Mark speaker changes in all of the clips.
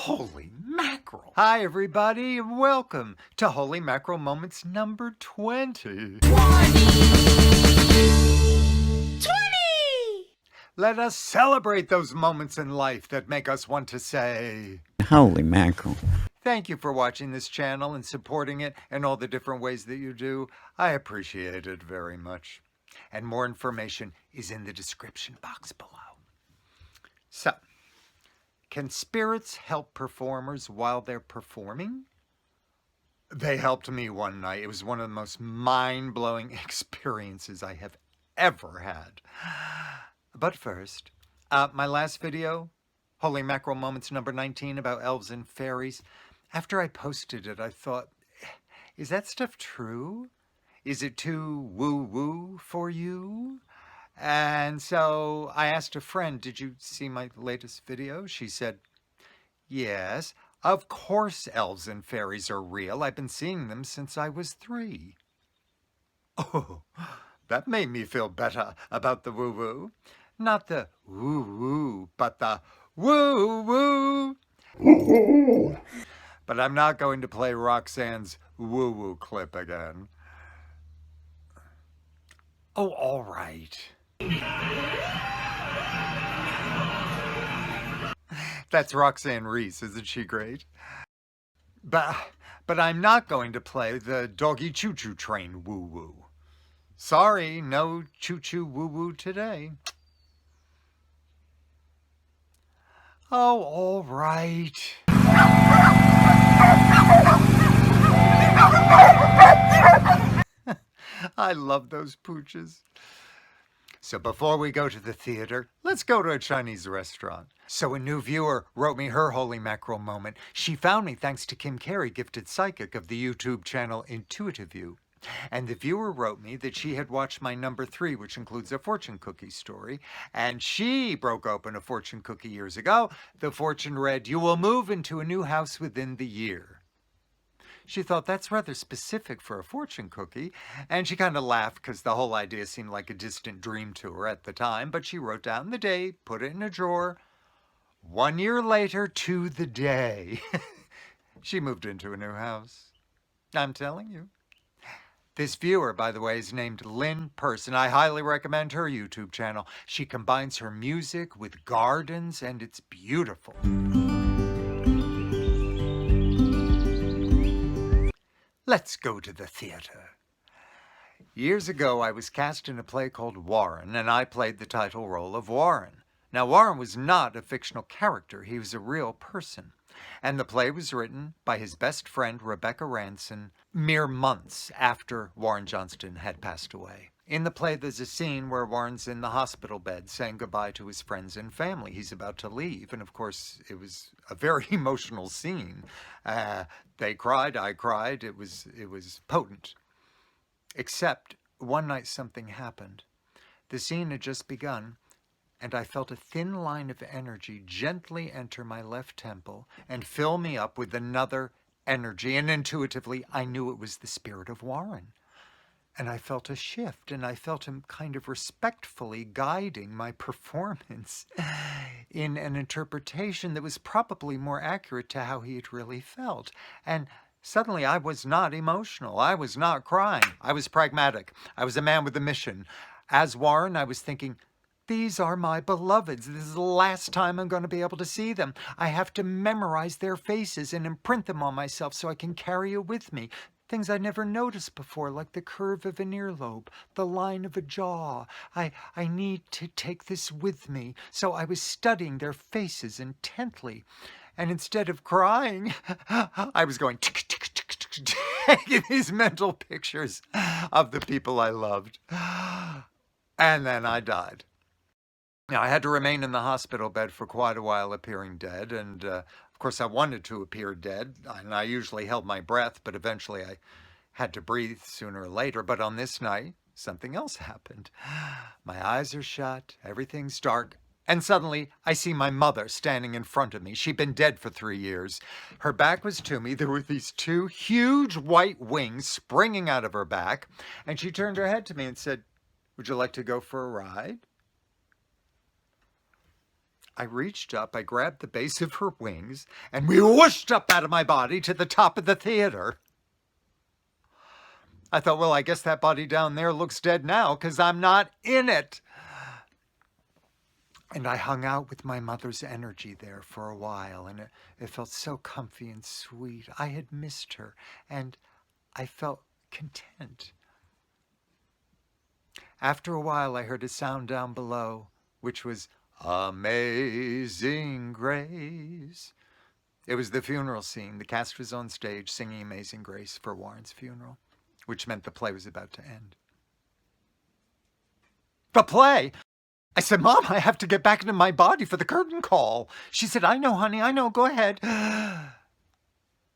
Speaker 1: Holy mackerel! Hi everybody and welcome to Holy Mackerel Moments number 20. 20! Let us celebrate those moments in life that make us want to say,
Speaker 2: Holy mackerel.
Speaker 1: Thank you for watching this channel and supporting it in all the different ways that you do. I appreciate it very much. And more information is in the description box below. So, can spirits help performers while they're performing? They helped me one night. It was one of the most mind-blowing experiences I have ever had. But first, my last video, Holy Mackerel Moments number 19 about elves and fairies, after I posted it, I thought, is that stuff true? Is it too woo-woo for you? And so I asked a friend, did you see my latest video? She said, yes, of course elves and fairies are real. I've been seeing them since I was 3. Oh, that made me feel better about the woo-woo. Not the woo-woo, but the woo-woo. But I'm not going to play Roxanne's woo-woo clip again. Oh, all right. That's Roxanne Reese, isn't she great? But I'm not going to play the Doggie Choo-Choo Train woo-woo. Sorry, no choo-choo woo-woo today. Oh, all right. I love those pooches. So before we go to the theater, let's go to a Chinese restaurant. So a new viewer wrote me her Holy Mackerel moment. She found me thanks to Kim Carey, gifted psychic of the YouTube channel Intuitiview. And the viewer wrote me that she had watched my number 3, which includes a fortune cookie story. And she broke open a fortune cookie years ago. The fortune read, "You will move into a new house within the year." She thought that's rather specific for a fortune cookie, and she kind of laughed because the whole idea seemed like a distant dream to her at the time, but she wrote down the date, put it in a drawer. 1 year later to the day, she moved into a new house. I'm telling you. This viewer, by the way, is named Lynn Purse, and I highly recommend her YouTube channel. She combines her music with gardens, and it's beautiful. Let's go to the theater. Years ago, I was cast in a play called Warren, and I played the title role of Warren. Now, Warren was not a fictional character. He was a real person. And the play was written by his best friend, Rebecca Ranson, mere months after Warren Johnston had passed away. In the play, there's a scene where Warren's in the hospital bed saying goodbye to his friends and family. He's about to leave, and of course, it was a very emotional scene. They cried, I cried. It was potent. Except one night something happened. The scene had just begun, and I felt a thin line of energy gently enter my left temple and fill me up with another energy, and intuitively, I knew it was the spirit of Warren. And I felt a shift, and I felt him kind of respectfully guiding my performance in an interpretation that was probably more accurate to how he had really felt. And suddenly I was not emotional. I was not crying. I was pragmatic. I was a man with a mission. As Warren, I was thinking, these are my beloveds. This is the last time I'm going to be able to see them. I have to memorize their faces and imprint them on myself so I can carry it with me. Things I'd never noticed before, like the curve of an earlobe, the line of a jaw. I need to take this with me. So I was studying their faces intently. And instead of crying, I was going taking these mental pictures of the people I loved. And then I died. Now, I had to remain in the hospital bed for quite a while, appearing dead, and of course I wanted to appear dead, and I usually held my breath, but eventually I had to breathe sooner or later. But on this night, something else happened. My eyes are shut, everything's dark, and suddenly I see my mother standing in front of me. She'd been dead for 3 years. Her back was to me. There were these 2 huge white wings springing out of her back, and she turned her head to me and said, "Would you like to go for a ride?" I reached up, I grabbed the base of her wings, and we whooshed up out of my body to the top of the theater. I thought, well, I guess that body down there looks dead now because I'm not in it. And I hung out with my mother's energy there for a while, and it felt so comfy and sweet. I had missed her, and I felt content. After a while, I heard a sound down below, which was Amazing Grace. It was the funeral scene. The cast was on stage singing Amazing Grace for Warren's funeral, which meant the play was about to end. The play? I said, Mom, I have to get back into my body for the curtain call. She said, I know, honey, I know, go ahead. And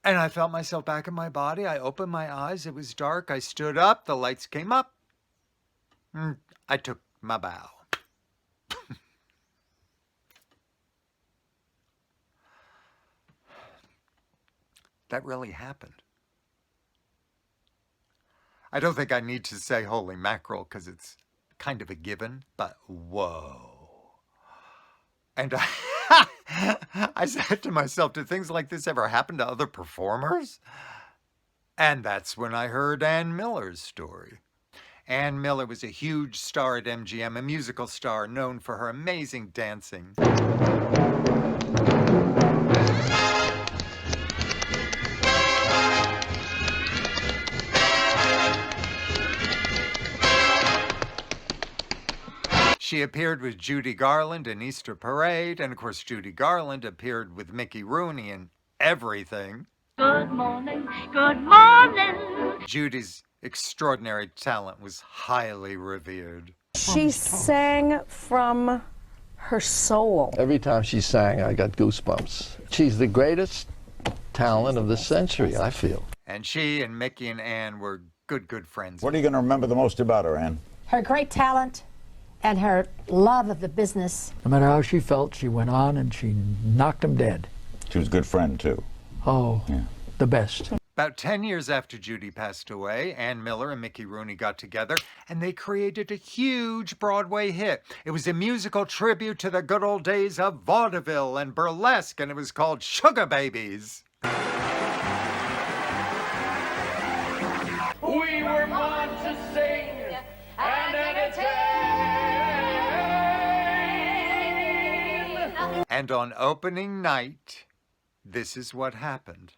Speaker 1: I felt myself back in my body. I opened my eyes. It was dark. I stood up. The lights came up. I took my bow. That really happened. I don't think I need to say holy mackerel because it's kind of a given, but whoa. And I said to myself, do things like this ever happen to other performers? And that's when I heard Ann Miller's story. Ann Miller was a huge star at MGM, a musical star known for her amazing dancing. She appeared with Judy Garland in Easter Parade, and of course Judy Garland appeared with Mickey Rooney in everything.
Speaker 2: Good morning, good morning.
Speaker 1: Judy's extraordinary talent was highly revered.
Speaker 3: She sang from her soul.
Speaker 4: Every time she sang, I got goosebumps. She's the greatest talent of the century, I feel.
Speaker 1: And she and Mickey and Ann were good friends.
Speaker 5: What are you going to remember the most about her, Ann?
Speaker 6: Her great talent and her love of the business.
Speaker 7: No matter how she felt, she went on and she knocked them dead.
Speaker 5: She was a good friend, too.
Speaker 7: Oh, yeah. The best.
Speaker 1: About 10 years after Judy passed away, Ann Miller and Mickey Rooney got together and they created a huge Broadway hit. It was a musical tribute to the good old days of vaudeville and burlesque, and it was called Sugar Babies.
Speaker 8: We were born to sing and entertain.
Speaker 1: And on opening night, this is what happened.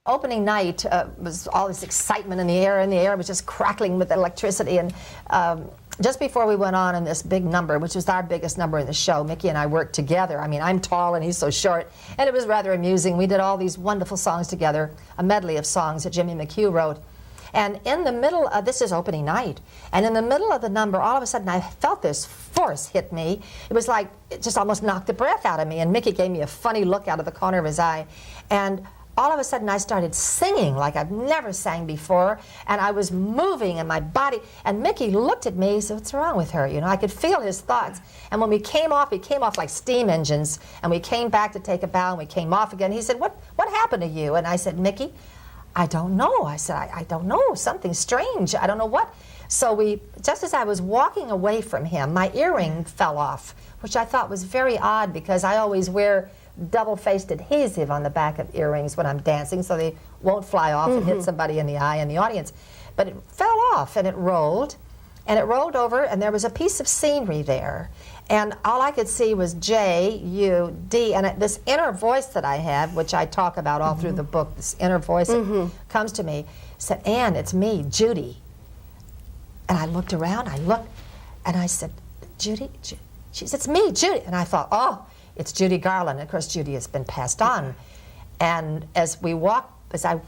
Speaker 6: Opening night was all this excitement in the air, and the air was just crackling with electricity. And just before we went on in this big number, which was our biggest number in the show, Mickey and I worked together. I mean, I'm tall and he's so short, and it was rather amusing. We did all these wonderful songs together, a medley of songs that Jimmy McHugh wrote. And in the middle of, this is opening night, and in the middle of the number, all of a sudden I felt this force hit me. It was like, it just almost knocked the breath out of me, and Mickey gave me a funny look out of the corner of his eye. And all of a sudden I started singing like I've never sang before, and I was moving in my body, and Mickey looked at me, he said, what's wrong with her? You know, I could feel his thoughts. And when we came off like steam engines, and we came back to take a bow, and we came off again. He said, what happened to you? And I said, Mickey, I don't know. I said, I don't know, something strange. I don't know what. So just as I was walking away from him, my earring fell off, which I thought was very odd because I always wear double-faced adhesive on the back of earrings when I'm dancing so they won't fly off and hit somebody in the eye in the audience. But it fell off and it rolled over, and there was a piece of scenery there. And all I could see was J-U-D, and this inner voice that I have, which I talk about all through the book, this inner voice that comes to me, said, Ann, it's me, Judy. And I looked around, and I said, Judy? She said, it's me, Judy. And I thought, oh, it's Judy Garland. And of course, Judy has been passed on. And as we walked, I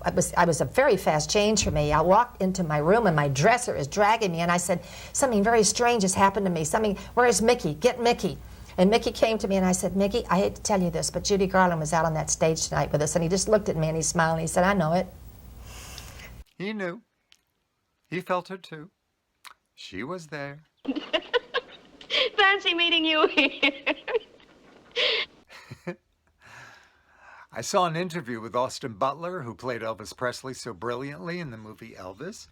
Speaker 6: was a very fast change for me. I walked into my room, and my dresser is dragging me, and I said, something very strange has happened to me. Where's Mickey? Get Mickey. And Mickey came to me, and I said, Mickey, I hate to tell you this, but Judy Garland was out on that stage tonight with us. And he just looked at me, and he smiled, and he said, I know it.
Speaker 1: He knew. He felt her too. She was there.
Speaker 2: Fancy meeting you here.
Speaker 1: I saw an interview with Austin Butler, who played Elvis Presley so brilliantly in the movie Elvis.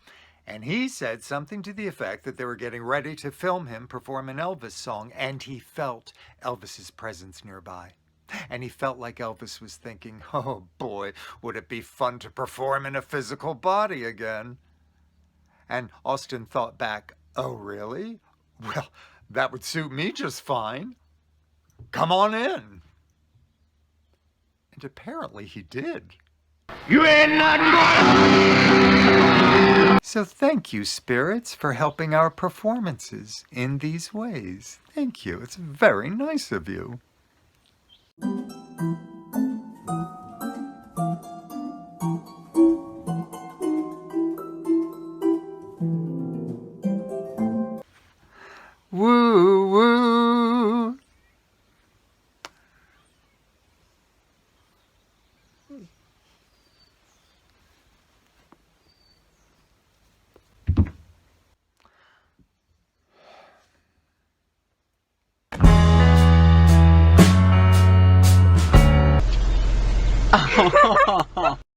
Speaker 1: And he said something to the effect that they were getting ready to film him perform an Elvis song, and he felt Elvis's presence nearby. And he felt like Elvis was thinking, oh boy, would it be fun to perform in a physical body again? And Austin thought back, oh really? Well, that would suit me just fine. Come on in. And apparently he did.
Speaker 8: You ain't nothing but...
Speaker 1: So thank you, spirits, for helping our performances in these ways. Thank you. It's very nice of you. Woo woo.